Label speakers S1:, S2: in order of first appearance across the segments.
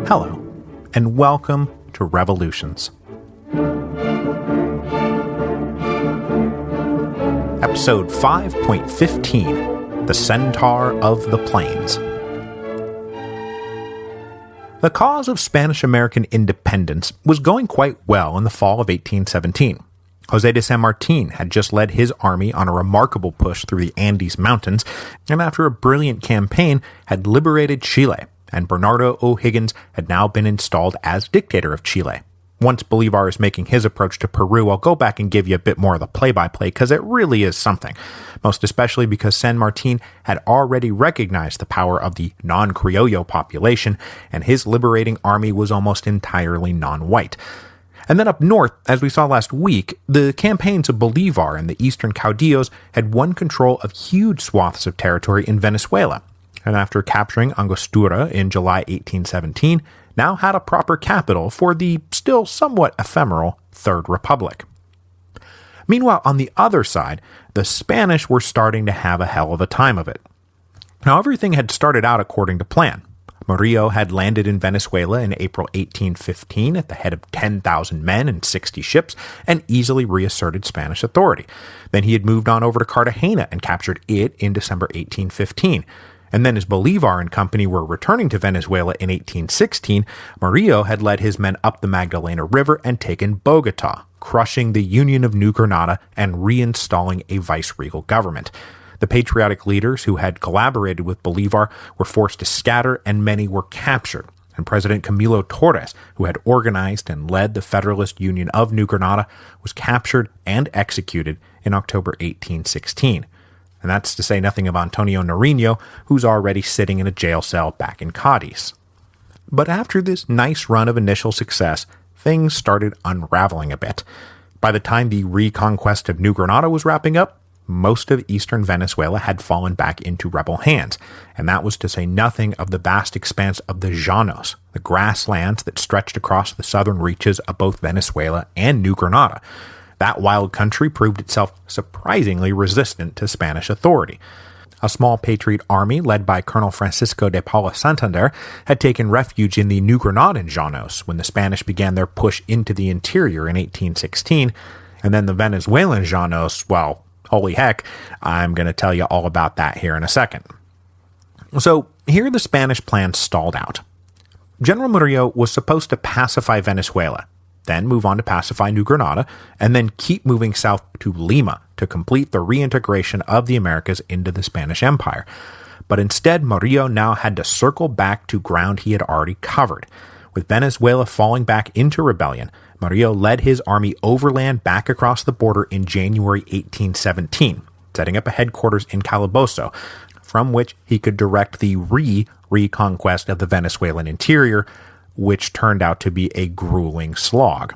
S1: Hello, and welcome to Revolutions. Episode 5.15, The Centaur of the Plains. The cause of Spanish-American independence was going quite well in the fall of 1817. José de San Martín had just led his army on a remarkable push through the Andes Mountains, and after a brilliant campaign had liberated Chile, and Bernardo O'Higgins had now been installed as dictator of Chile. Once Bolívar is making his approach to Peru, I'll go back and give you a bit more of the play-by-play, because it really is something, most especially because San Martín had already recognized the power of the non-Criollo population, and his liberating army was almost entirely non-white. And then up north, as we saw last week, the campaigns of Bolívar and the eastern caudillos had won control of huge swaths of territory in Venezuela, and after capturing Angostura in July 1817, now had a proper capital for the still somewhat ephemeral Third Republic. Meanwhile, on the other side, the Spanish were starting to have a hell of a time of it. Now, everything had started out according to plan. Murillo had landed in Venezuela in April 1815 at the head of 10,000 men and 60 ships and easily reasserted Spanish authority. Then he had moved on over to Cartagena and captured it in December 1815. And then as Bolívar and company were returning to Venezuela in 1816, Murillo had led his men up the Magdalena River and taken Bogotá, crushing the Union of New Granada and reinstalling a viceregal government. The patriotic leaders who had collaborated with Bolívar were forced to scatter and many were captured. And President Camilo Torres, who had organized and led the Federalist Union of New Granada, was captured and executed in October 1816. And that's to say nothing of Antonio Nariño, who's already sitting in a jail cell back in Cádiz. But after this nice run of initial success, things started unraveling a bit. By the time the reconquest of New Granada was wrapping up, most of eastern Venezuela had fallen back into rebel hands, and that was to say nothing of the vast expanse of the llanos, the grasslands that stretched across the southern reaches of both Venezuela and New Granada. That wild country proved itself surprisingly resistant to Spanish authority. A small patriot army led by Colonel Francisco de Paula Santander had taken refuge in the New Granadan llanos when the Spanish began their push into the interior in 1816, and then the Venezuelan llanos, well, holy heck, I'm going to tell you all about that here in a second. So here the Spanish plan stalled out. General Murillo was supposed to pacify Venezuela, then move on to pacify New Granada, and then keep moving south to Lima to complete the reintegration of the Americas into the Spanish Empire. But instead, Murillo now had to circle back to ground he had already covered. With Venezuela falling back into rebellion, Murillo led his army overland back across the border in January 1817, setting up a headquarters in Calabozo, from which he could direct the reconquest of the Venezuelan interior, which turned out to be a grueling slog.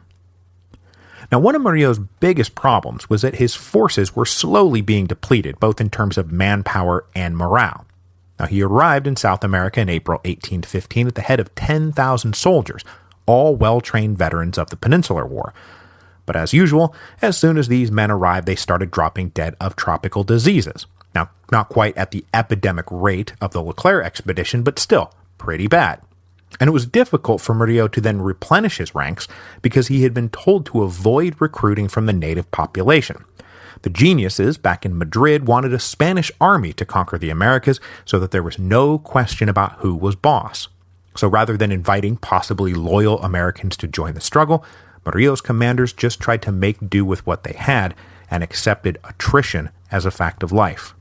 S1: Now, one of Murillo's biggest problems was that his forces were slowly being depleted, both in terms of manpower and morale. Now, he arrived in South America in April 1815 at the head of 10,000 soldiers, all well-trained veterans of the Peninsular War. But as usual, as soon as these men arrived, they started dropping dead of tropical diseases. Now, not quite at the epidemic rate of the Leclerc expedition, but still pretty bad. And it was difficult for Murillo to then replenish his ranks because he had been told to avoid recruiting from the native population. The geniuses back in Madrid wanted a Spanish army to conquer the Americas so that there was no question about who was boss. So rather than inviting possibly loyal Americans to join the struggle, Murillo's commanders just tried to make do with what they had and accepted attrition as a fact of life.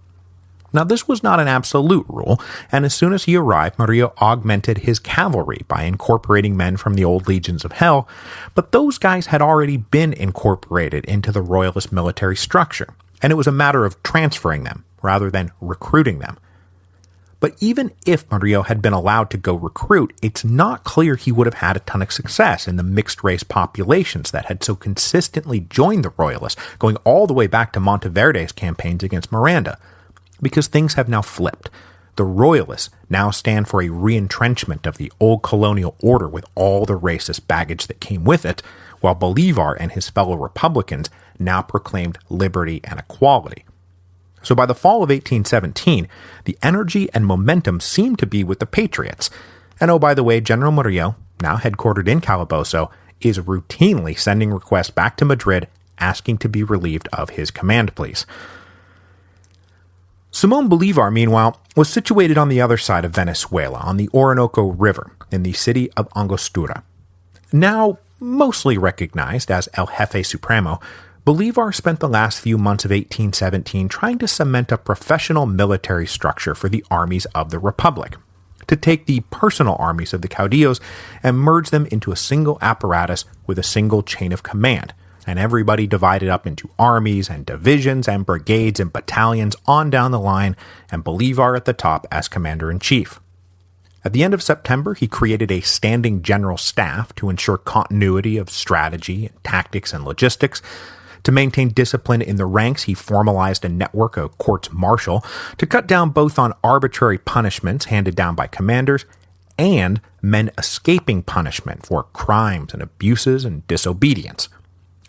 S1: Now, this was not an absolute rule, and as soon as he arrived, Murillo augmented his cavalry by incorporating men from the old legions of hell, but those guys had already been incorporated into the royalist military structure, and it was a matter of transferring them rather than recruiting them. But even if Murillo had been allowed to go recruit, it's not clear he would have had a ton of success in the mixed-race populations that had so consistently joined the royalists, going all the way back to Monteverde's campaigns against Miranda. Because things have now flipped. The royalists now stand for a re-entrenchment of the old colonial order with all the racist baggage that came with it, while Bolívar and his fellow Republicans now proclaimed liberty and equality. So by the fall of 1817, the energy and momentum seemed to be with the Patriots. And oh, by the way, General Murillo, now headquartered in Calabozo, is routinely sending requests back to Madrid asking to be relieved of his command, please. Simón Bolívar, meanwhile, was situated on the other side of Venezuela, on the Orinoco River, in the city of Angostura. Now mostly recognized as El Jefe Supremo, Bolívar spent the last few months of 1817 trying to cement a professional military structure for the armies of the Republic, to take the personal armies of the caudillos and merge them into a single apparatus with a single chain of command, and everybody divided up into armies and divisions and brigades and battalions on down the line, and Bolívar at the top as commander-in-chief. At the end of September, he created a standing general staff to ensure continuity of strategy, tactics, and logistics. To maintain discipline in the ranks, he formalized a network of courts-martial to cut down both on arbitrary punishments handed down by commanders and men escaping punishment for crimes and abuses and disobedience.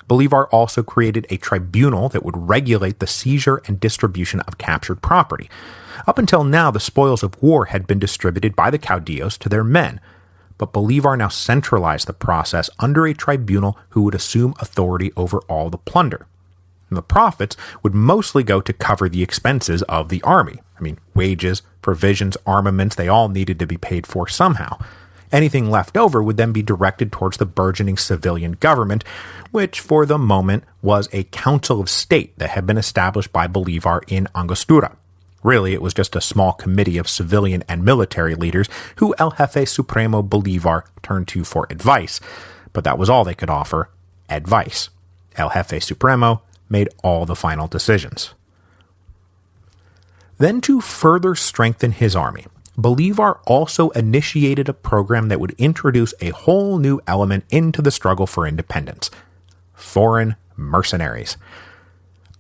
S1: Bolívar also created a tribunal that would regulate the seizure and distribution of captured property. Up until now, the spoils of war had been distributed by the caudillos to their men, but Bolívar now centralized the process under a tribunal who would assume authority over all the plunder. And the profits would mostly go to cover the expenses of the army. Wages, provisions, armaments, they all needed to be paid for somehow. Anything left over would then be directed towards the burgeoning civilian government, which for the moment was a council of state that had been established by Bolívar in Angostura. Really, it was just a small committee of civilian and military leaders who El Jefe Supremo Bolívar turned to for advice, but that was all they could offer, advice. El Jefe Supremo made all the final decisions. Then to further strengthen his army, Bolívar also initiated a program that would introduce a whole new element into the struggle for independence: foreign mercenaries.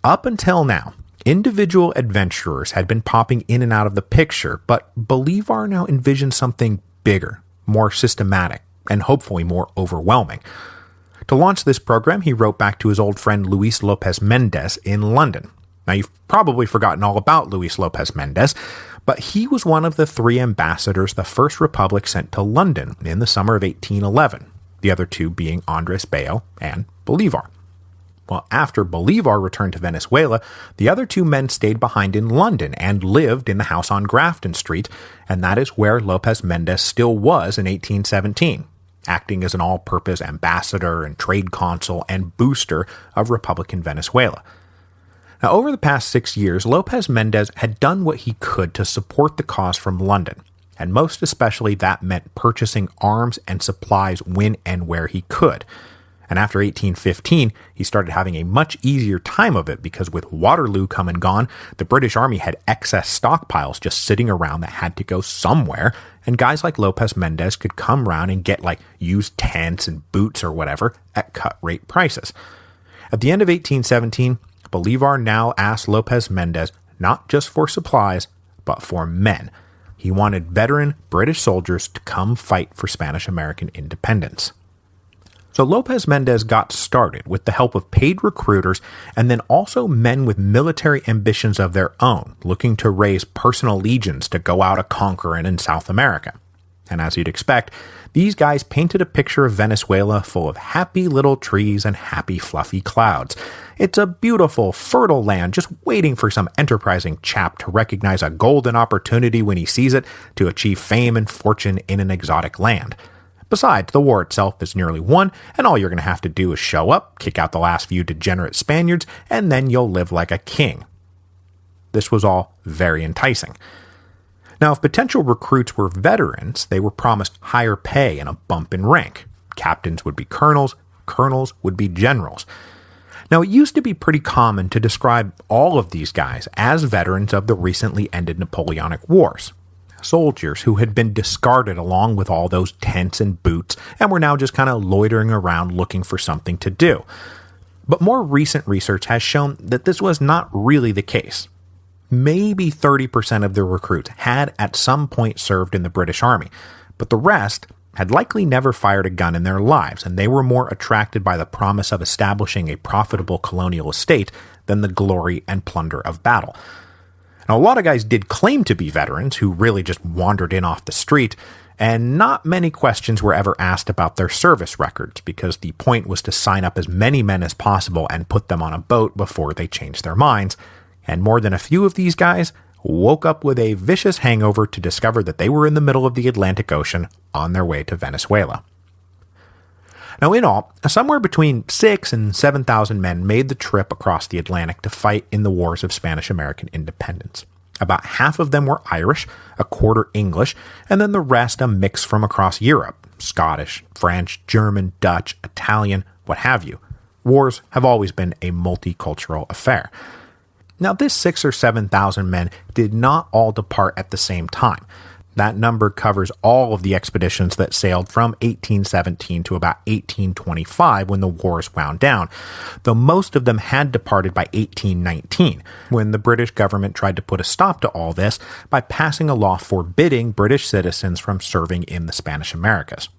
S1: Up until now, individual adventurers had been popping in and out of the picture, but Bolívar now envisioned something bigger, more systematic, and hopefully more overwhelming. To launch this program, he wrote back to his old friend Luis Lopez Mendez in London. Now, you've probably forgotten all about Luis Lopez Mendez, but he was one of the 3 ambassadors the First Republic sent to London in the summer of 1811, the other 2 being Andres Bello and Bolívar. Well, after Bolívar returned to Venezuela, the other 2 men stayed behind in London and lived in the house on Grafton Street, and that is where Lopez Mendez still was in 1817, acting as an all-purpose ambassador and trade consul and booster of Republican Venezuela. Now, over the past 6 years, Lopez Mendez had done what he could to support the cause from London, and most especially that meant purchasing arms and supplies when and where he could. And after 1815, he started having a much easier time of it because with Waterloo come and gone, the British Army had excess stockpiles just sitting around that had to go somewhere, and guys like Lopez Mendez could come around and get used tents and boots or whatever at cut-rate prices. At the end of 1817, Bolívar now asked Lopez Mendez not just for supplies, but for men. He wanted veteran British soldiers to come fight for Spanish-American independence. So Lopez Mendez got started with the help of paid recruiters and then also men with military ambitions of their own, looking to raise personal legions to go out a-conquerin' in South America. And as you'd expect, these guys painted a picture of Venezuela full of happy little trees and happy fluffy clouds. It's a beautiful, fertile land just waiting for some enterprising chap to recognize a golden opportunity when he sees it to achieve fame and fortune in an exotic land. Besides, the war itself is nearly won, and all you're going to have to do is show up, kick out the last few degenerate Spaniards, and then you'll live like a king. This was all very enticing. Now, if potential recruits were veterans, they were promised higher pay and a bump in rank. Captains would be colonels, colonels would be generals. Now, it used to be pretty common to describe all of these guys as veterans of the recently ended Napoleonic Wars. Soldiers who had been discarded along with all those tents and boots and were now just kind of loitering around looking for something to do. But more recent research has shown that this was not really the case. Maybe 30% of the recruits had at some point served in the British Army, but the rest had likely never fired a gun in their lives, and they were more attracted by the promise of establishing a profitable colonial estate than the glory and plunder of battle. Now, a lot of guys did claim to be veterans who really just wandered in off the street, and not many questions were ever asked about their service records because the point was to sign up as many men as possible and put them on a boat before they changed their minds. And more than a few of these guys woke up with a vicious hangover to discover that they were in the middle of the Atlantic Ocean on their way to Venezuela. Now, in all, somewhere between 6,000 and 7,000 men made the trip across the Atlantic to fight in the wars of Spanish-American independence. About half of them were Irish, a quarter English, and then the rest a mix from across Europe: Scottish, French, German, Dutch, Italian, what have you. Wars have always been a multicultural affair. Now, this 6,000 or 7,000 men did not all depart at the same time. That number covers all of the expeditions that sailed from 1817 to about 1825 when the wars wound down, though most of them had departed by 1819, when the British government tried to put a stop to all this by passing a law forbidding British citizens from serving in the Spanish Americas.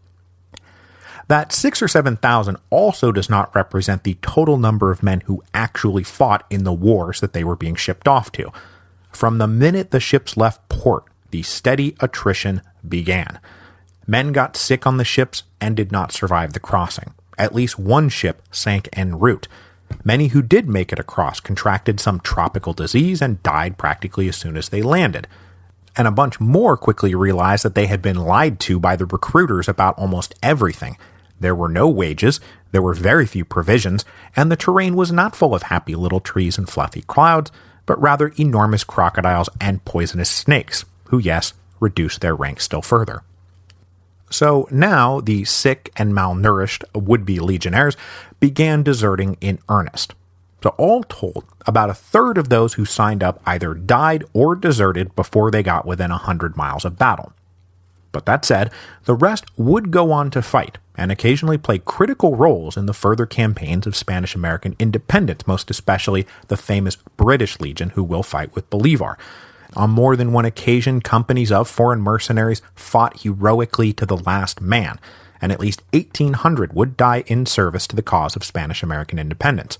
S1: That 6,000 or 7,000 also does not represent the total number of men who actually fought in the wars that they were being shipped off to. From the minute the ships left port, the steady attrition began. Men got sick on the ships and did not survive the crossing. At least one ship sank en route. Many who did make it across contracted some tropical disease and died practically as soon as they landed. And a bunch more quickly realized that they had been lied to by the recruiters about almost everything. There were no wages, there were very few provisions, and the terrain was not full of happy little trees and fluffy clouds, but rather enormous crocodiles and poisonous snakes, who, yes, reduced their ranks still further. So now the sick and malnourished would-be legionnaires began deserting in earnest. So all told, about a third of those who signed up either died or deserted before they got within 100 miles of battle. But that said, the rest would go on to fight, and occasionally play critical roles in the further campaigns of Spanish-American independence, most especially the famous British Legion who will fight with Bolívar. On more than one occasion, companies of foreign mercenaries fought heroically to the last man, and at least 1,800 would die in service to the cause of Spanish-American independence.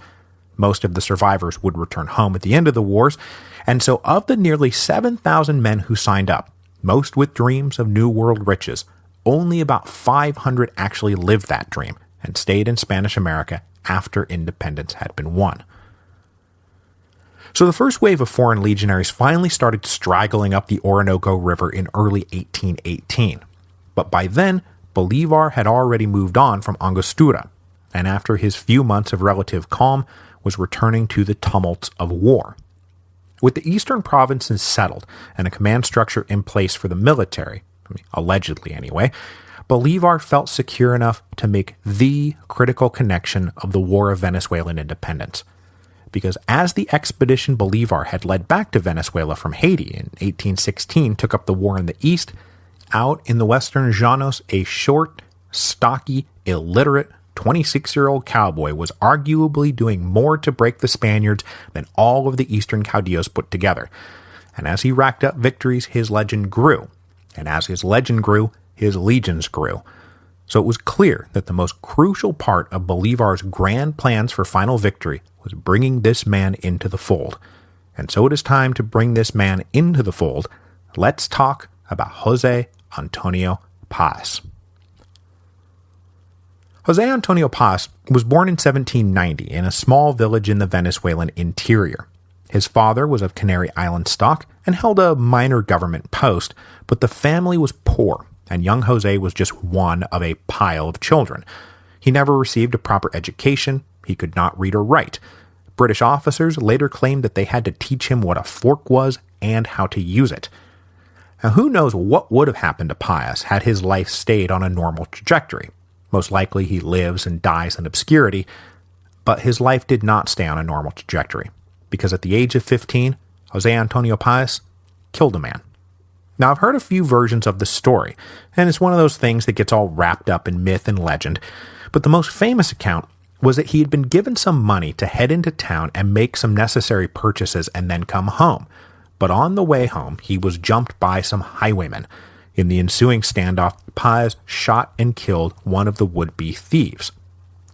S1: Most of the survivors would return home at the end of the wars, and so of the nearly 7,000 men who signed up, most with dreams of New World riches, only about 500 actually lived that dream and stayed in Spanish America after independence had been won. So the first wave of foreign legionaries finally started straggling up the Orinoco River in early 1818. But by then, Bolívar had already moved on from Angostura, and after his few months of relative calm, was returning to the tumults of war. With the eastern provinces settled and a command structure in place for the military, allegedly anyway, Bolívar felt secure enough to make the critical connection of the War of Venezuelan Independence. Because as the expedition Bolívar had led back to Venezuela from Haiti in 1816 took up the war in the east, out in the western Llanos, a short, stocky, illiterate 26-year-old cowboy was arguably doing more to break the Spaniards than all of the eastern caudillos put together. And as he racked up victories, his legend grew. And as his legend grew, his legions grew. So it was clear that the most crucial part of Bolívar's grand plans for final victory was bringing this man into the fold. And so it is time to bring this man into the fold. Let's talk about José Antonio Pius. José Antonio Pius was born in 1790 in a small village in the Venezuelan interior. His father was of Canary Island stock and held a minor government post, but the family was poor, and young José was just one of a pile of children. He never received a proper education, he could not read or write. British officers later claimed that they had to teach him what a fork was and how to use it. Now, who knows what would have happened to Pius had his life stayed on a normal trajectory. Most likely he lives and dies in obscurity, but his life did not stay on a normal trajectory, because at the age of 15, José Antonio Pius killed a man. Now, I've heard a few versions of the story, and it's one of those things that gets all wrapped up in myth and legend, but the most famous account was that he had been given some money to head into town and make some necessary purchases and then come home. But on the way home, he was jumped by some highwaymen. In the ensuing standoff, Pius shot and killed one of the would-be thieves.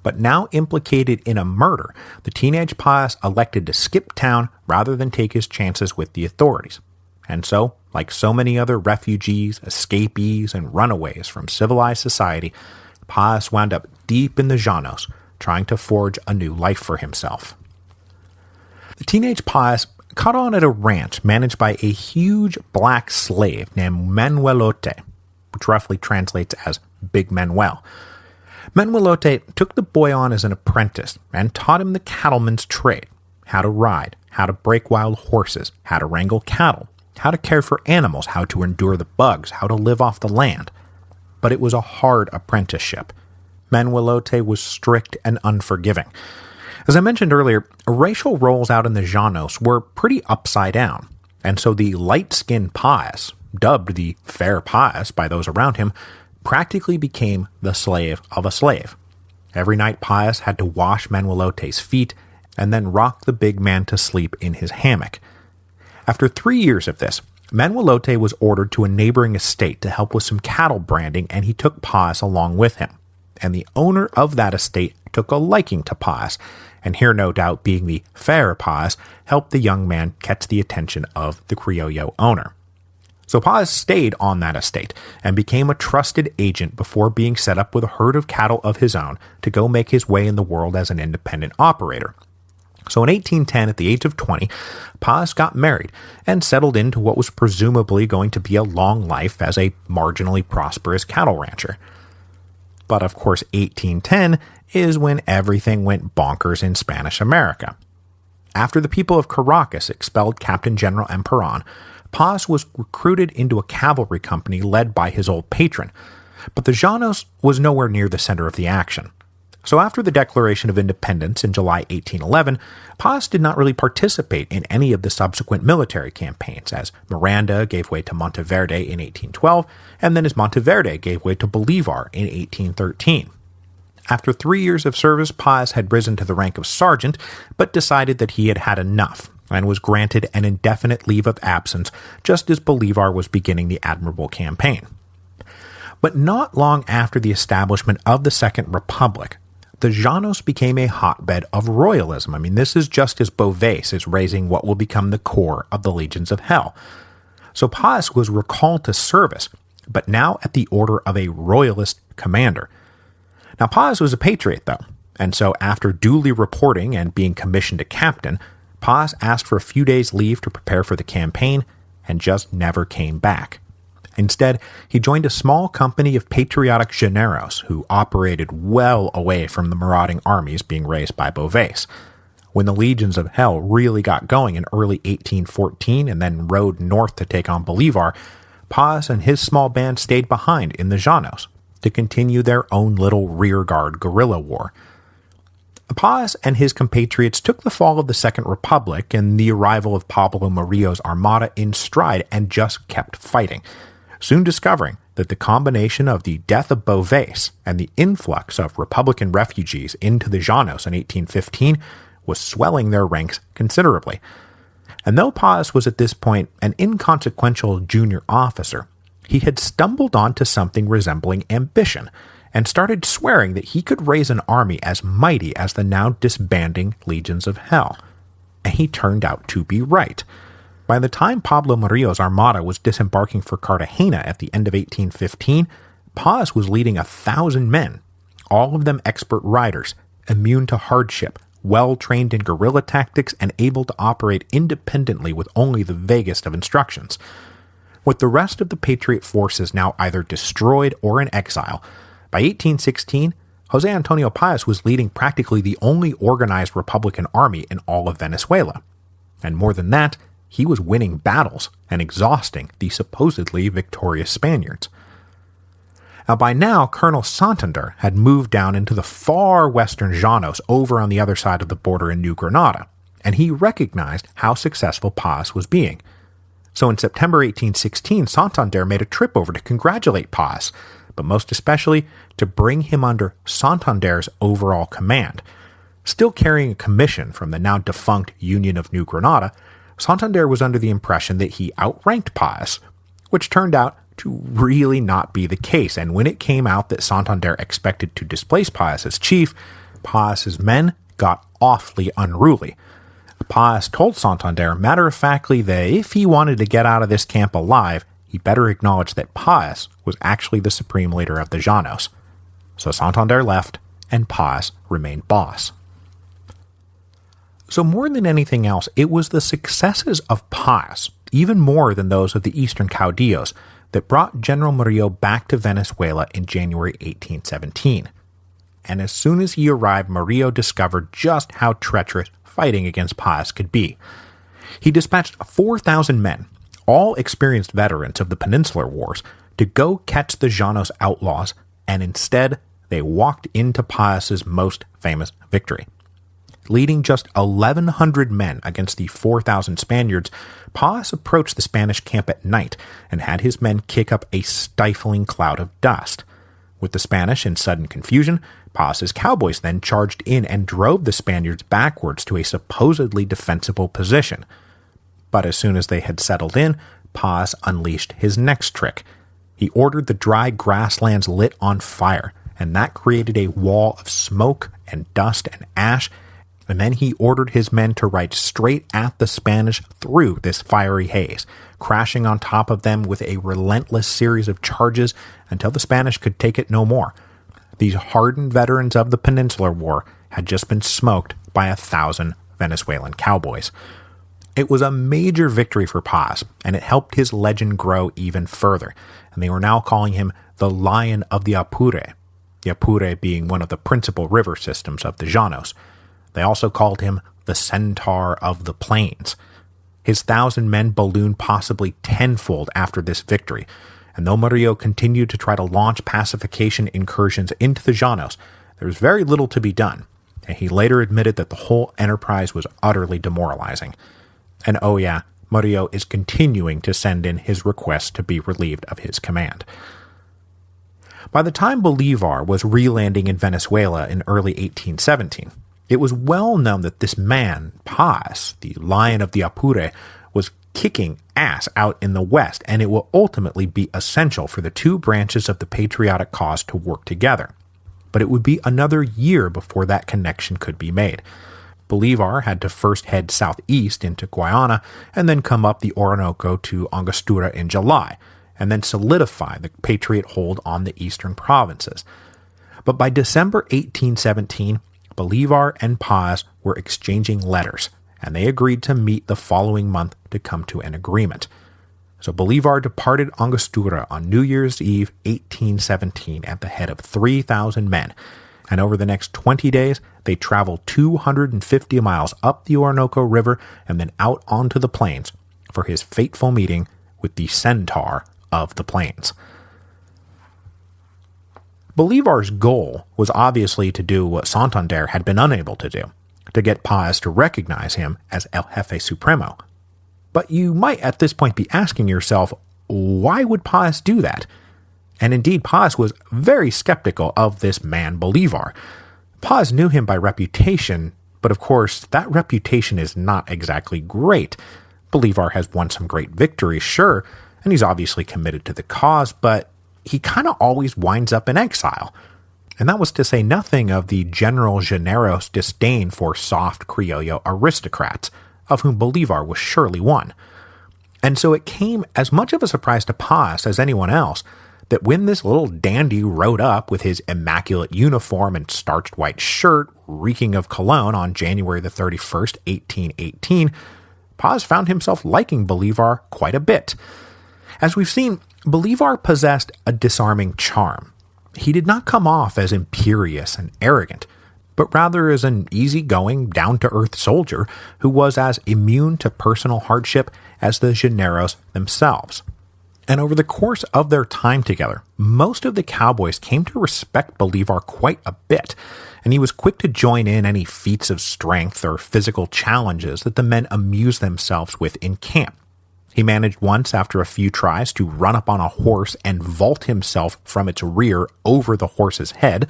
S1: But now implicated in a murder, the teenage Pius elected to skip town rather than take his chances with the authorities. And so, like so many other refugees, escapees, and runaways from civilized society, Pius wound up deep in the Llanos, trying to forge a new life for himself. The teenage Pius caught on at a ranch managed by a huge black slave named Manuelote, which roughly translates as Big Manuel. Manuelote took the boy on as an apprentice and taught him the cattleman's trade, how to ride, how to break wild horses, how to wrangle cattle, how to care for animals, how to endure the bugs, how to live off the land. But it was a hard apprenticeship. Manuelote was strict and unforgiving. As I mentioned earlier, racial roles out in the Llanos were pretty upside down, and so the light-skinned Pius, dubbed the fair Pius by those around him, practically became the slave of a slave. Every night Pius had to wash Manuelote's feet and then rock the big man to sleep in his hammock. After 3 years of this, Manuelote was ordered to a neighboring estate to help with some cattle branding, and he took Pius along with him. And the owner of that estate took a liking to Pius, and here no doubt being the fair Pius helped the young man catch the attention of the Criollo owner. So Pius stayed on that estate and became a trusted agent before being set up with a herd of cattle of his own to go make his way in the world as an independent operator. So in 1810, at the age of 20, Pius got married and settled into what was presumably going to be a long life as a marginally prosperous cattle rancher. But of course, 1810 is when everything went bonkers in Spanish America. After the people of Caracas expelled Captain General Emperan, Pius was recruited into a cavalry company led by his old patron, but the Llanos was nowhere near the center of the action. So after the Declaration of Independence in July 1811, Pius did not really participate in any of the subsequent military campaigns, as Miranda gave way to Monteverde in 1812, and then as Monteverde gave way to Bolívar in 1813. After 3 years of service, Pius had risen to the rank of sergeant, but decided that he had had enough, and was granted an indefinite leave of absence just as Bolívar was beginning the admirable campaign. But not long after the establishment of the Second Republic, the Llanos became a hotbed of royalism. I mean, this is just as Beauvais is raising what will become the core of the Legions of Hell. So Pius was recalled to service, but now at the order of a royalist commander. Now Pius was a patriot, though, and so after duly reporting and being commissioned a captain, Pius asked for a few days' leave to prepare for the campaign and just never came back. Instead, he joined a small company of patriotic llaneros who operated well away from the marauding armies being raised by Beauvais. When the Legions of Hell really got going in early 1814 and then rode north to take on Bolívar, Pius and his small band stayed behind in the Llanos to continue their own little rearguard guerrilla war. Pius and his compatriots took the fall of the Second Republic and the arrival of Pablo Murillo's armada in stride and just kept fighting, soon discovering that the combination of the death of Beauvais and the influx of Republican refugees into the Llanos in 1815 was swelling their ranks considerably. And though Pius was at this point an inconsequential junior officer, he had stumbled onto something resembling ambition, and started swearing that he could raise an army as mighty as the now disbanding Legions of Hell. And he turned out to be right. By the time Pablo Murillo's armada was disembarking for Cartagena at the end of 1815, Pius was leading 1,000 men, all of them expert riders, immune to hardship, well-trained in guerrilla tactics, and able to operate independently with only the vaguest of instructions. With the rest of the Patriot forces now either destroyed or in exile, by 1816, José Antonio Pius was leading practically the only organized Republican army in all of Venezuela. And more than that, he was winning battles and exhausting the supposedly victorious Spaniards. Now by now, Colonel Santander had moved down into the far western Llanos over on the other side of the border in New Granada, and he recognized how successful Pius was being. So in September 1816, Santander made a trip over to congratulate Pius, but most especially to bring him under Santander's overall command. Still carrying a commission from the now defunct Union of New Granada, Santander was under the impression that he outranked Pius, which turned out to really not be the case, and when it came out that Santander expected to displace Pius as chief, Pius's men got awfully unruly. Pius told Santander matter-of-factly that if he wanted to get out of this camp alive, he better acknowledge that Pius was actually the supreme leader of the Llanos. So Santander left, and Pius remained boss. So more than anything else, it was the successes of Pius, even more than those of the eastern caudillos, that brought General Murillo back to Venezuela in January 1817. And as soon as he arrived, Murillo discovered just how treacherous fighting against Pius could be. He dispatched 4,000 men, all experienced veterans of the Peninsular Wars, to go catch the Llanos outlaws, and instead they walked into Pius's most famous victory. Leading just 1,100 men against the 4,000 Spaniards, Pius approached the Spanish camp at night and had his men kick up a stifling cloud of dust. With the Spanish in sudden confusion, Pius's cowboys then charged in and drove the Spaniards backwards to a supposedly defensible position. But as soon as they had settled in, Pius unleashed his next trick. He ordered the dry grasslands lit on fire, and that created a wall of smoke and dust and ash, and then he ordered his men to ride straight at the Spanish through this fiery haze, crashing on top of them with a relentless series of charges until the Spanish could take it no more. These hardened veterans of the Peninsular War had just been smoked by 1,000 Venezuelan cowboys. It was a major victory for Pius, and it helped his legend grow even further, and they were now calling him the Lion of the Apure, the Apure being one of the principal river systems of the Llanos. They also called him the Centaur of the Plains. His 1,000 men ballooned possibly tenfold after this victory, and though Murillo continued to try to launch pacification incursions into the Llanos, there was very little to be done, and he later admitted that the whole enterprise was utterly demoralizing. And oh yeah, Murillo is continuing to send in his request to be relieved of his command. By the time Bolívar was re-landing in Venezuela in early 1817, it was well known that this man, Pius, the Lion of the Apure, was kicking ass out in the West, and it will ultimately be essential for the two branches of the patriotic cause to work together. But it would be another year before that connection could be made. Bolívar had to first head southeast into Guayana and then come up the Orinoco to Angostura in July, and then solidify the Patriot hold on the eastern provinces. But by December 1817, Bolívar and Pius were exchanging letters, and they agreed to meet the following month to come to an agreement. So Bolívar departed Angostura on New Year's Eve 1817 at the head of 3,000 men, and over the next 20 days, they traveled 250 miles up the Orinoco River and then out onto the plains for his fateful meeting with the Centaur of the Plains. Bolívar's goal was obviously to do what Santander had been unable to do, to get Pius to recognize him as El Jefe Supremo. But you might at this point be asking yourself, why would Pius do that? And indeed, Pius was very skeptical of this man Bolívar. Pius knew him by reputation, but of course, that reputation is not exactly great. Bolívar has won some great victories, sure, and he's obviously committed to the cause, but he kind of always winds up in exile. And that was to say nothing of the general Llaneros disdain for soft Criollo aristocrats, of whom Bolívar was surely one. And so it came as much of a surprise to Pius as anyone else that when this little dandy rode up with his immaculate uniform and starched white shirt, reeking of cologne on January the 31st, 1818, Pius found himself liking Bolívar quite a bit. As we've seen, Bolívar possessed a disarming charm. He did not come off as imperious and arrogant, but rather as an easygoing, down-to-earth soldier who was as immune to personal hardship as the Llaneros themselves. And over the course of their time together, most of the cowboys came to respect Bolívar quite a bit, and he was quick to join in any feats of strength or physical challenges that the men amused themselves with in camp. He managed once, after a few tries, to run up on a horse and vault himself from its rear over the horse's head.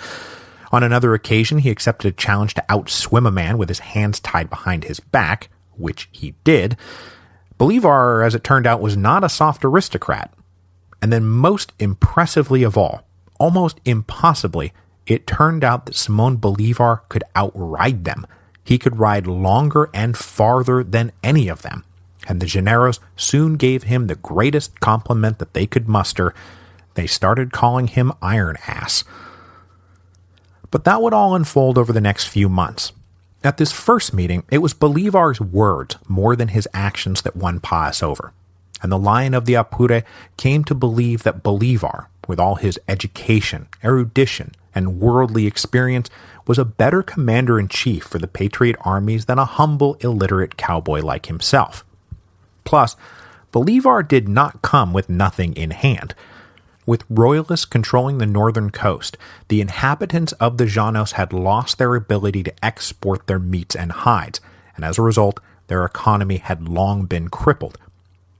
S1: On another occasion, he accepted a challenge to outswim a man with his hands tied behind his back, which he did. Bolívar, as it turned out, was not a soft aristocrat. And then most impressively of all, almost impossibly, It turned out that Simón Bolívar could outride them. He could ride longer and farther than any of them, and the Llaneros soon gave him the greatest compliment that they could muster. They started calling him Iron Ass. But that would all unfold over the next few months. At this first meeting, it was Bolívar's words more than his actions that won Pius over, and the Lion of the Apure came to believe that Bolívar, with all his education, erudition, and worldly experience, was a better commander-in-chief for the Patriot armies than a humble, illiterate cowboy like himself. Plus, Bolívar did not come with nothing in hand. With royalists controlling the northern coast, the inhabitants of the Llanos had lost their ability to export their meats and hides, and as a result, their economy had long been crippled.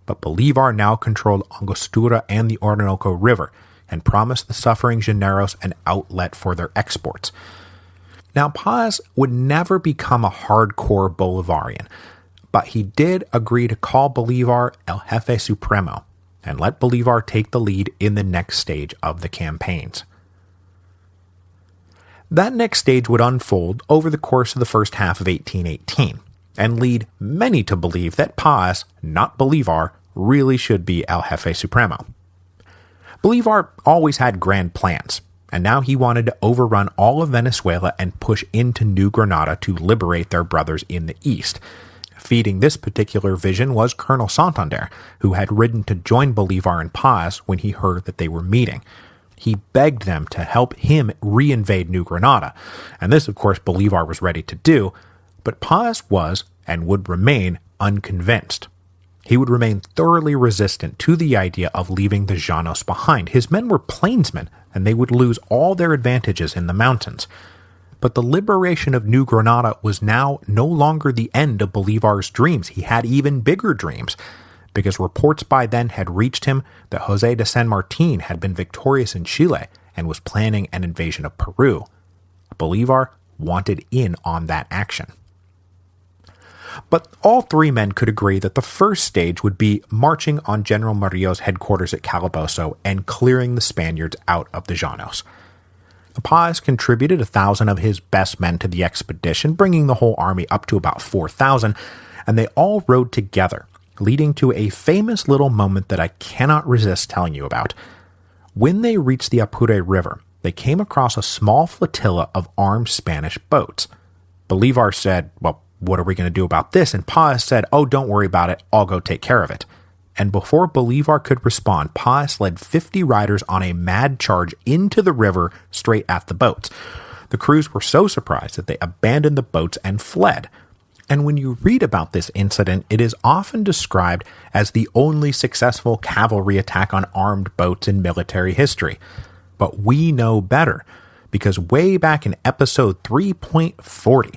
S1: But Bolívar now controlled Angostura and the Orinoco River, and promised the suffering Llaneros an outlet for their exports. Now, Pius would never become a hardcore Bolivarian, but he did agree to call Bolívar El Jefe Supremo, and let Bolívar take the lead in the next stage of the campaigns. That next stage would unfold over the course of the first half of 1818, and lead many to believe that Pius, not Bolívar, really should be El Jefe Supremo. Bolívar always had grand plans, and now he wanted to overrun all of Venezuela and push into New Granada to liberate their brothers in the east. Feeding this particular vision was Colonel Santander, who had ridden to join Bolívar and Pius when he heard that they were meeting. He begged them to help him reinvade New Granada, and this, of course, Bolívar was ready to do, but Pius was, and would remain, unconvinced. He would remain thoroughly resistant to the idea of leaving the Llanos behind. His men were plainsmen, and they would lose all their advantages in the mountains. But the liberation of New Granada was now no longer the end of Bolívar's dreams. He had even bigger dreams, because reports by then had reached him that José de San Martín had been victorious in Chile and was planning an invasion of Peru. Bolívar wanted in on that action. But all three men could agree that the first stage would be marching on General Murillo's headquarters at Calabozo and clearing the Spaniards out of the Llanos. Pius contributed 1,000 of his best men to the expedition, bringing the whole army up to about 4,000, and they all rode together, leading to a famous little moment that I cannot resist telling you about. When they reached the Apure River, they came across a small flotilla of armed Spanish boats. Bolívar said, "Well, what are we going to do about this?" And Pius said, "Oh, don't worry about it, I'll go take care of it." And before Bolívar could respond, Pius led 50 riders on a mad charge into the river straight at the boats. The crews were so surprised that they abandoned the boats and fled. And when you read about this incident, it is often described as the only successful cavalry attack on armed boats in military history. But we know better, because way back in episode 3.40,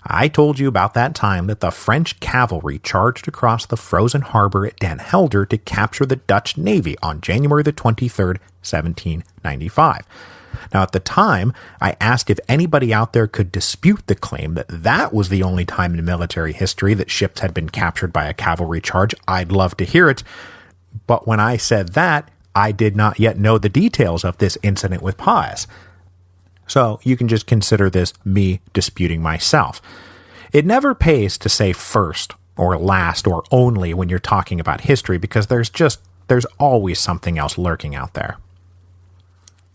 S1: I told you about that time that the French cavalry charged across the frozen harbor at Den Helder to capture the Dutch Navy on January the 23rd, 1795. Now, at the time, I asked if anybody out there could dispute the claim that that was the only time in military history that ships had been captured by a cavalry charge. I'd love to hear it. But when I said that, I did not yet know the details of this incident with Pius. So you can just consider this me disputing myself. It never pays to say first or last or only when you're talking about history, because there's always something else lurking out there.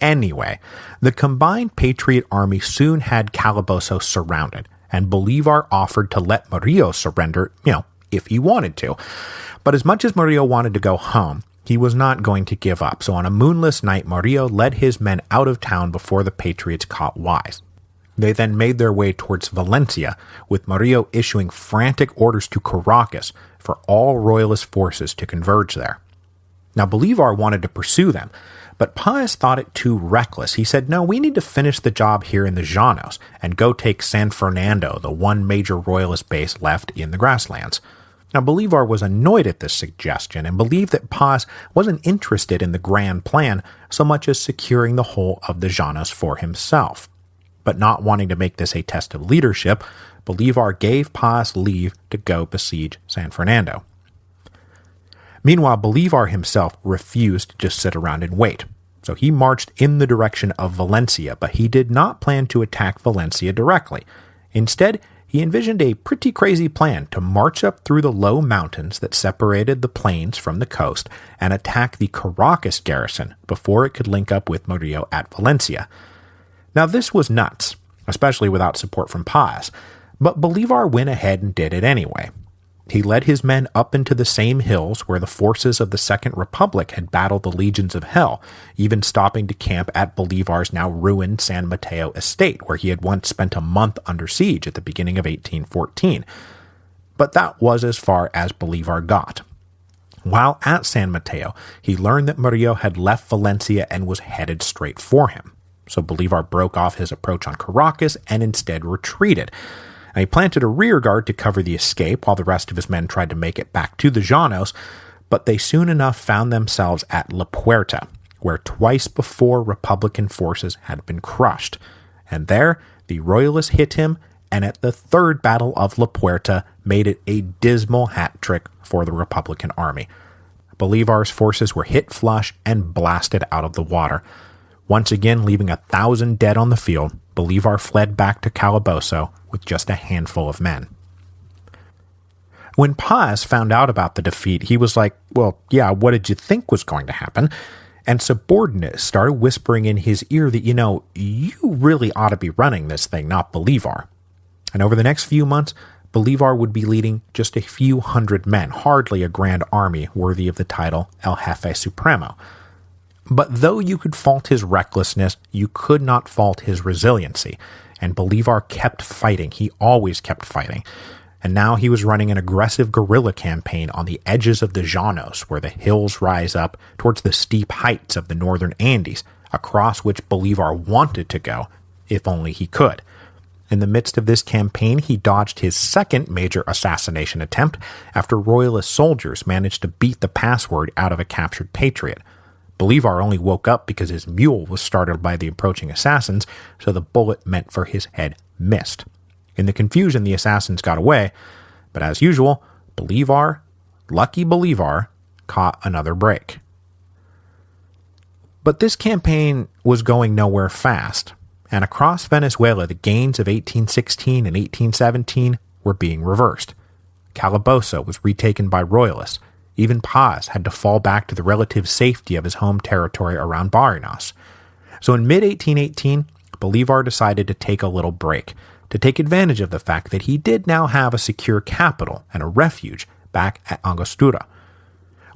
S1: Anyway, the combined Patriot army soon had Calabozo surrounded, and Bolívar offered to let Murillo surrender, if he wanted to. But as much as Murillo wanted to go home, he was not going to give up, so on a moonless night, Murillo led his men out of town before the Patriots caught wise. They then made their way towards Valencia, with Murillo issuing frantic orders to Caracas for all royalist forces to converge there. Now, Bolívar wanted to pursue them, but Pius thought it too reckless. He said, "No, we need to finish the job here in the Llanos and go take San Fernando, the one major royalist base left in the grasslands." Now, Bolívar was annoyed at this suggestion and believed that Pius wasn't interested in the grand plan so much as securing the whole of the Llanos for himself. But not wanting to make this a test of leadership, Bolívar gave Pius leave to go besiege San Fernando. Meanwhile, Bolívar himself refused to just sit around and wait. So So he marched in the direction of Valencia, but he did not plan to attack Valencia directly. Instead, he envisioned a pretty crazy plan to march up through the low mountains that separated the plains from the coast and attack the Caracas garrison before it could link up with Murillo at Valencia. Now this was nuts, especially without support from Pius, but Bolívar went ahead and did it anyway. He led his men up into the same hills where the forces of the Second Republic had battled the legions of hell, even stopping to camp at Bolívar's now ruined San Mateo estate, where he had once spent a month under siege at the beginning of 1814. But that was as far as Bolívar got. While at San Mateo, he learned that Murillo had left Valencia and was headed straight for him. So Bolívar broke off his approach on Caracas and instead retreated. And he planted a rearguard to cover the escape while the rest of his men tried to make it back to the Llanos, but they soon enough found themselves at La Puerta, where twice before Republican forces had been crushed. And there, the Royalists hit him, and at the third Battle of La Puerta made it a dismal hat trick for the Republican army. Bolívar's forces were hit flush and blasted out of the water. Once again leaving 1,000 dead on the field, Bolívar fled back to Calabozo with just a handful of men. When Pius found out about the defeat, he was like, well, yeah, what did you think was going to happen? And subordinates started whispering in his ear that, you really ought to be running this thing, not Bolívar. And over the next few months, Bolívar would be leading just a few hundred men, hardly a grand army worthy of the title El Jefe Supremo. But though you could fault his recklessness, you could not fault his resiliency. And Bolívar kept fighting. He always kept fighting. And now he was running an aggressive guerrilla campaign on the edges of the Llanos, where the hills rise up towards the steep heights of the northern Andes, across which Bolívar wanted to go, if only he could. In the midst of this campaign, he dodged his second major assassination attempt after Royalist soldiers managed to beat the password out of a captured patriot. Bolívar only woke up because his mule was startled by the approaching assassins, so the bullet meant for his head missed. In the confusion, the assassins got away, but as usual, lucky Bolívar, caught another break. But this campaign was going nowhere fast, and across Venezuela the gains of 1816 and 1817 were being reversed. Calabozo was retaken by Royalists. Even Pius had to fall back to the relative safety of his home territory around Barinas. So in mid-1818, Bolívar decided to take a little break, to take advantage of the fact that he did now have a secure capital and a refuge back at Angostura.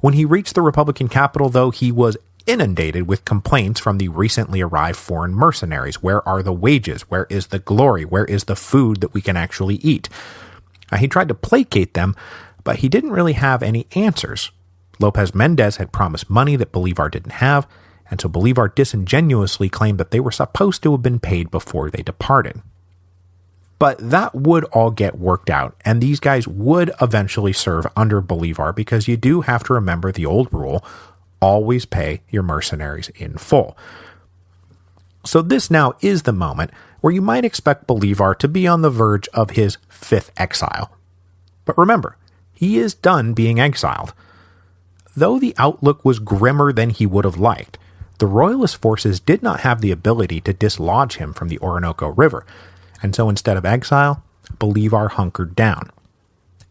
S1: When he reached the Republican capital, though, he was inundated with complaints from the recently arrived foreign mercenaries. Where are the wages? Where is the glory? Where is the food that we can actually eat? He tried to placate them, but he didn't really have any answers. Lopez Mendez had promised money that Bolívar didn't have, and so Bolívar disingenuously claimed that they were supposed to have been paid before they departed. But that would all get worked out, and these guys would eventually serve under Bolívar, because you do have to remember the old rule, always pay your mercenaries in full. So this now is the moment where you might expect Bolívar to be on the verge of his fifth exile. But remember, he is done being exiled. Though the outlook was grimmer than he would have liked, the Royalist forces did not have the ability to dislodge him from the Orinoco River, and so instead of exile, Bolívar hunkered down.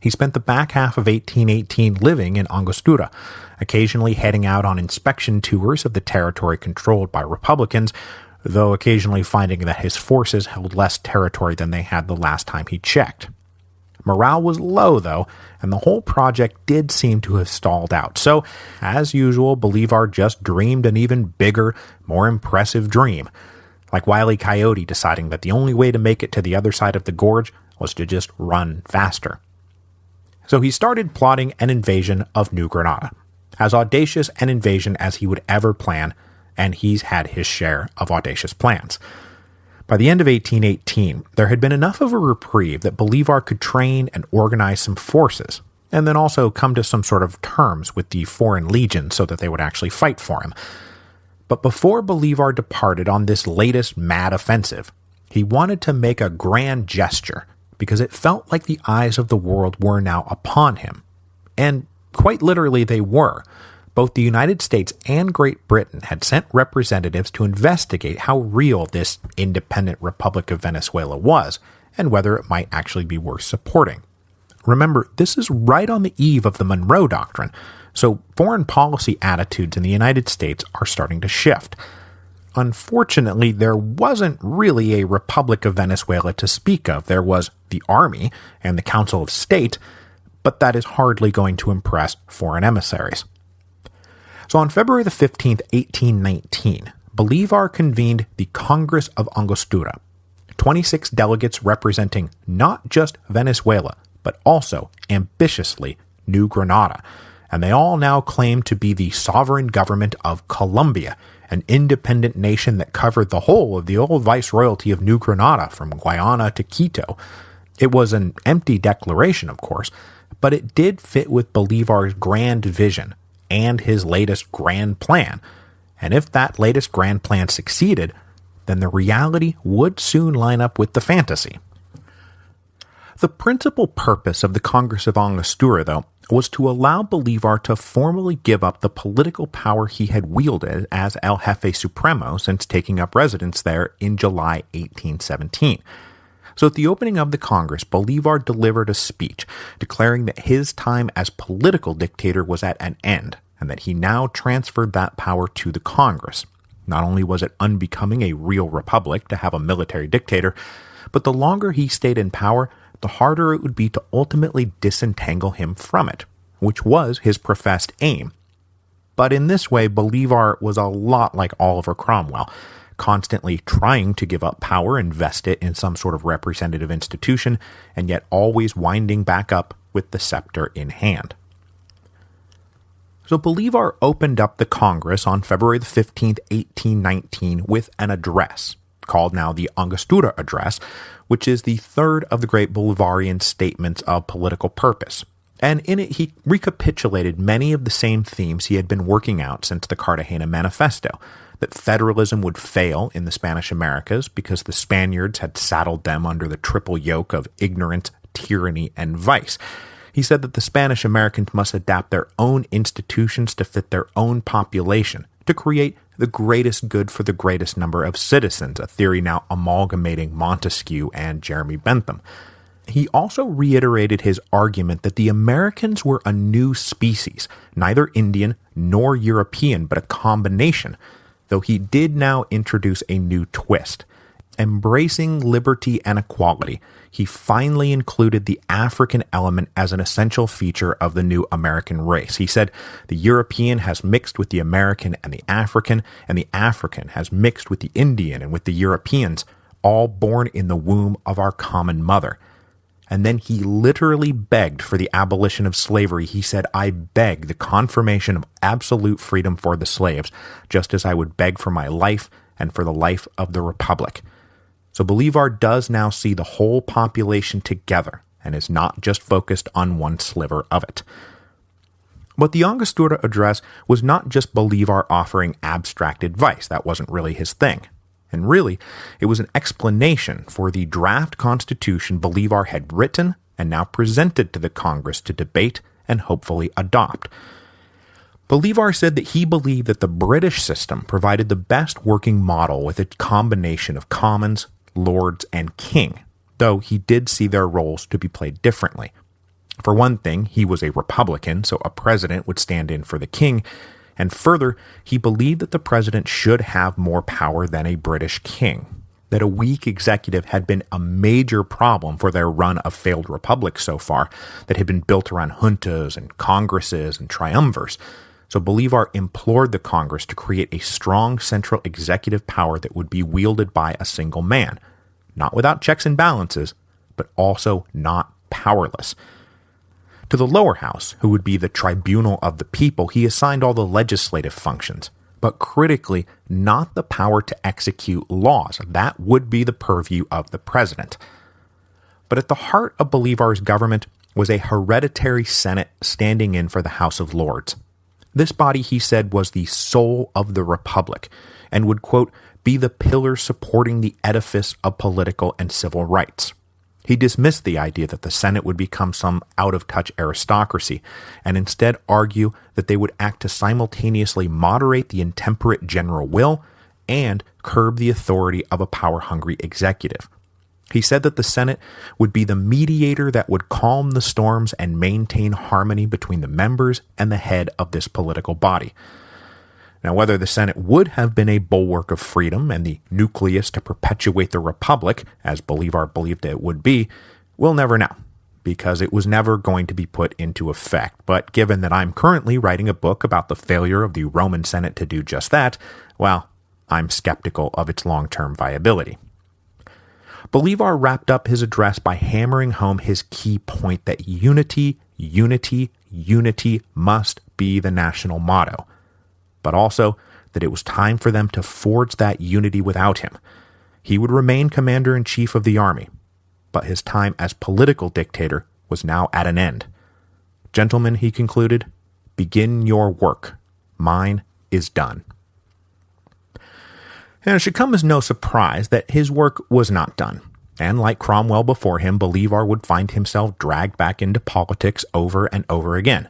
S1: He spent the back half of 1818 living in Angostura, occasionally heading out on inspection tours of the territory controlled by Republicans, though occasionally finding that his forces held less territory than they had the last time he checked. Morale was low, though, and the whole project did seem to have stalled out. So, as usual, Bolívar just dreamed an even bigger, more impressive dream, like Wile E. Coyote deciding that the only way to make it to the other side of the gorge was to just run faster. So he started plotting an invasion of New Granada, as audacious an invasion as he would ever plan, and he's had his share of audacious plans. By the end of 1818, there had been enough of a reprieve that Bolívar could train and organize some forces, and then also come to some sort of terms with the foreign legions so that they would actually fight for him. But before Bolívar departed on this latest mad offensive, he wanted to make a grand gesture, because it felt like the eyes of the world were now upon him. And quite literally they were. both the United States and Great Britain had sent representatives to investigate how real this independent Republic of Venezuela was, and whether it might actually be worth supporting. Remember, this is right on the eve of the Monroe Doctrine, so foreign policy attitudes in the United States are starting to shift. Unfortunately, there wasn't really a Republic of Venezuela to speak of. There was the Army and the Council of State, but that is hardly going to impress foreign emissaries. So on February the 15th, 1819, Bolívar convened the Congress of Angostura, 26 delegates representing not just Venezuela, but also, ambitiously, New Granada, and they all now claim to be the sovereign government of Colombia, an independent nation that covered the whole of the old viceroyalty of New Granada from Guayana to Quito. It was an empty declaration, of course, but it did fit with Bolívar's grand vision and his latest grand plan, and if that latest grand plan succeeded, then the reality would soon line up with the fantasy. The principal purpose of the Congress of Angostura, though, was to allow Bolívar to formally give up the political power he had wielded as El Jefe Supremo since taking up residence there in July 1817. So at the opening of the Congress, Bolívar delivered a speech declaring that his time as political dictator was at an end, and that he now transferred that power to the Congress. Not only was it unbecoming a real republic to have a military dictator, but the longer he stayed in power, the harder it would be to ultimately disentangle him from it, which was his professed aim. But in this way, Bolívar was a lot like Oliver Cromwell, constantly trying to give up power and vest it in some sort of representative institution, and yet always winding back up with the scepter in hand. So Bolívar opened up the Congress on February the 15th, 1819 with an address, called now the Angostura Address, which is the third of the great Bolivarian statements of political purpose. And in it, he recapitulated many of the same themes he had been working out since the Cartagena Manifesto, that federalism would fail in the Spanish Americas because the Spaniards had saddled them under the triple yoke of ignorance, tyranny, and vice. He said that the Spanish Americans must adapt their own institutions to fit their own population, to create the greatest good for the greatest number of citizens, a theory now amalgamating Montesquieu and Jeremy Bentham. He also reiterated his argument that the Americans were a new species, neither Indian nor European, but a combination, though he did now introduce a new twist. Embracing liberty and equality, he finally included the African element as an essential feature of the new American race. He said, the European has mixed with the American and the African has mixed with the Indian and with the Europeans, all born in the womb of our common mother. And then he literally begged for the abolition of slavery. He said, I beg the confirmation of absolute freedom for the slaves, just as I would beg for my life and for the life of the Republic. So Bolívar does now see the whole population together and is not just focused on one sliver of it. But the Angostura Address was not just Bolívar offering abstract advice. That wasn't really his thing. And really, it was an explanation for the draft constitution Bolívar had written and now presented to the Congress to debate and hopefully adopt. Bolívar said that he believed that the British system provided the best working model with a combination of commons, lords, and king, though he did see their roles to be played differently. For one thing, he was a Republican, so a president would stand in for the king, and further, he believed that the president should have more power than a British king, that a weak executive had been a major problem for their run of failed republics so far, that had been built around juntas and congresses and triumvirs. So Bolívar implored the Congress to create a strong central executive power that would be wielded by a single man, not without checks and balances, but also not powerless. To the lower house, who would be the tribunal of the people, he assigned all the legislative functions, but critically, not the power to execute laws. That would be the purview of the president. But at the heart of Bolívar's government was a hereditary Senate standing in for the House of Lords. This body, he said, was the soul of the Republic and would, quote, be the pillar supporting the edifice of political and civil rights. He dismissed the idea that the Senate would become some out-of-touch aristocracy, and instead argue that they would act to simultaneously moderate the intemperate general will and curb the authority of a power-hungry executive. He said that the Senate would be the mediator that would calm the storms and maintain harmony between the members and the head of this political body. Now, whether the Senate would have been a bulwark of freedom and the nucleus to perpetuate the Republic, as Bolívar believed it would be, we'll never know, because it was never going to be put into effect. But given that I'm currently writing a book about the failure of the Roman Senate to do just that, well, I'm skeptical of its long-term viability. Bolívar wrapped up his address by hammering home his key point that unity, unity, unity must be the national motto, but also that it was time for them to forge that unity without him. He would remain commander-in-chief of the army, but his time as political dictator was now at an end. Gentlemen, he concluded, begin your work. Mine is done. And it should come as no surprise that his work was not done. And like Cromwell before him, Bolívar would find himself dragged back into politics over and over again.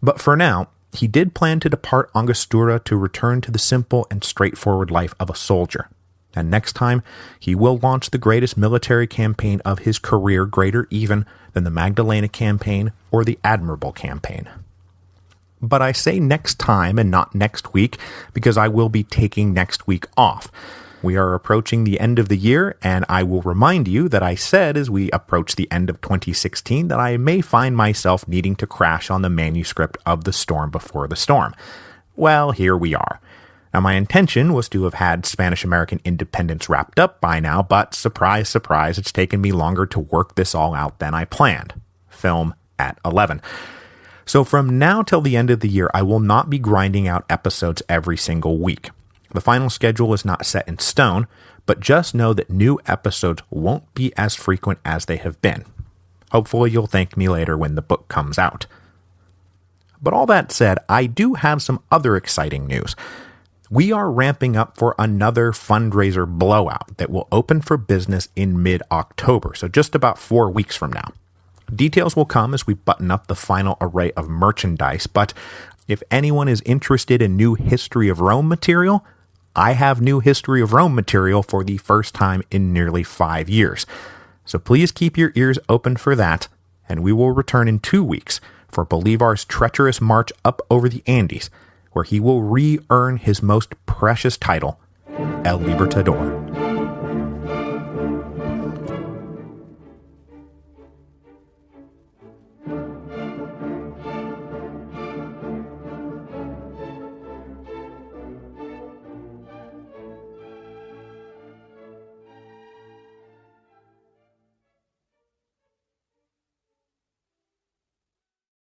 S1: But for now, he did plan to depart Angostura to return to the simple and straightforward life of a soldier. And next time, he will launch the greatest military campaign of his career, greater even than the Magdalena campaign or the Admirable campaign. But I say next time and not next week because I will be taking next week off. We are approaching the end of the year, and I will remind you that I said as we approach the end of 2016 that I may find myself needing to crash on the manuscript of The Storm Before the Storm. Well, here we are. Now, my intention was to have had Spanish-American independence wrapped up by now, but surprise, surprise, it's taken me longer to work this all out than I planned. Film at 11. So from now till the end of the year, I will not be grinding out episodes every single week. The final schedule is not set in stone, but just know that new episodes won't be as frequent as they have been. Hopefully you'll thank me later when the book comes out. But all that said, I do have some other exciting news. We are ramping up for another fundraiser blowout that will open for business in mid-October, so just about 4 weeks from now. Details will come as we button up the final array of merchandise, but if anyone is interested in new History of Rome material, I have new History of Rome material for the first time in nearly 5 years. So please keep your ears open for that, and we will return in 2 weeks for Bolívar's treacherous march up over the Andes, where he will re-earn his most precious title, El Libertador.